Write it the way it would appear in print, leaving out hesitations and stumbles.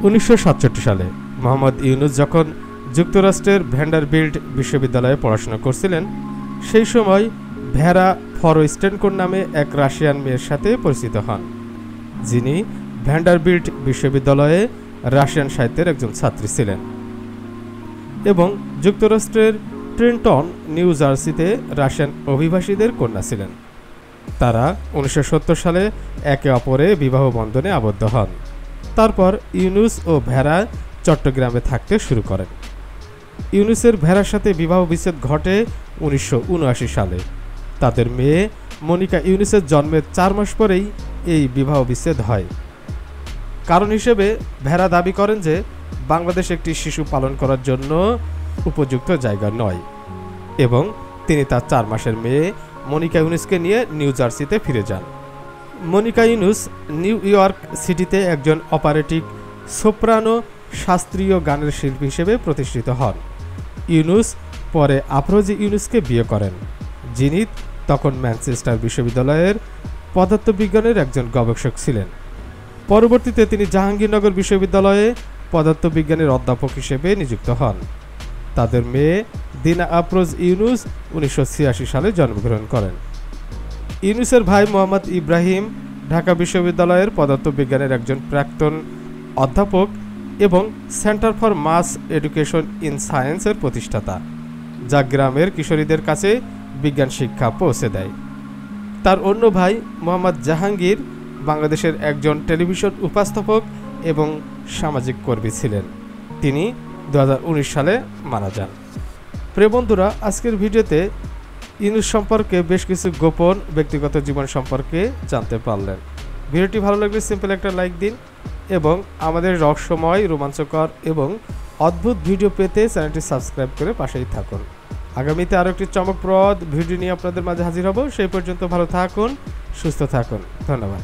1967 সালে মোহাম্মদ ইউনুস যখন যুক্তরাষ্ট্রের ভ্যান্ডারবিল্ট বিশ্ববিদ্যালয়ে পড়াশোনা করছিলেন, সেই সময় ভেরা ফরস্টেনকোর নামে এক রাশিয়ান মেয়ের সাথে পরিচিত হন, যিনি ভ্যান্ডারবিল্ট বিশ্ববিদ্যালয়ে রাশিয়ান সাহিত্যের একজন ছাত্রী ছিলেন এবং যুক্তরাষ্ট্রের ট্রেন্টন, নিউ জার্সিতে রাশিয়ান অভিবাসীদের কন্যা ছিলেন। তারা 1970 সালে একে অপরে বিবাহ বন্ধনে আবদ্ধ হন। তারপর ইউনুস ও ভেরা চট্টগ্রামে থাকতে শুরু করেন। ইউনুসের ভেরার সাথে বিবাহ বিচ্ছেদ ঘটে 1979 সালে। তাদের মেয়ে মনিকা ইউনুসের জন্মের 4 মাস পরেই এই বিবাহ বিচ্ছেদ হয়। কারণ হিসেবে ভেরা দাবি করেন যে বাংলাদেশ একটি শিশু পালন করার জন্য উপযুক্ত জায়গা নয় এবং তিনি তার 4 মাসের মেয়ে মনিকা ইউনুসকে নিয়ে নিউ জার্সিতে ফিরে যান। মনিকা ইউনুস নিউ ইয়র্ক সিটিতে একজন অপারেটিক সোপ্রানো শাস্ত্রীয় গানের শিল্পী হিসেবে প্রতিষ্ঠিত হন। ইউনুস পরে আফরোজি ইউনুসকে বিয়ে করেন, যিনি তখন ম্যানচেস্টার বিশ্ববিদ্যালয়ের পদার্থবিজ্ঞানের একজন গবেষক ছিলেন। পরবর্তীতে তিনি জাহাঙ্গীরনগর বিশ্ববিদ্যালয়ে পদার্থবিজ্ঞানের অধ্যাপক হিসেবে নিযুক্ত হন। তাদের মেয়ে দিনা আফরোজ ইউনুস 1986 সালে জন্মগ্রহণ করেন। ইউনুসের ভাই মোহাম্মদ ইব্রাহিম ঢাকা বিশ্ববিদ্যালয়ের পদার্থবিজ্ঞানের একজন প্রাক্তন অধ্যাপক এবং centre for mass education in সায়েন্সের প্রতিষ্ঠাতা, যা গ্রামের কিশোরীদের কাছে বিজ্ঞান শিক্ষা পৌঁছে দেয়। তার অন্য ভাই মোহাম্মদ জাহাঙ্গীর বাংলাদেশের একজন টেলিভিশন উপস্থাপক এবং সামাজিক কর্মী ছিলেন। তিনি 2019 সালে মারা যান। প্রিয় বন্ধুরা, আজকের ভিডিওতে ইউনুস সম্পর্কে বেশ কিছু গোপন ব্যক্তিগত জীবন সম্পর্কে জানতে পারলেন। ভিডিওটি ভালো লাগলে সিম্পল একটা লাইক দিন এবং আমাদের রহস্যময়, রোমাঞ্চকর এবং অদ্ভুত ভিডিও পেতে চ্যানেলটি সাবস্ক্রাইব করে পাশেই থাকুন। আগামীতে আরও একটি চমকপ্রদ ভিডিও নিয়ে আপনাদের মাঝে হাজির হব। সেই পর্যন্ত ভালো থাকুন, সুস্থ থাকুন। ধন্যবাদ।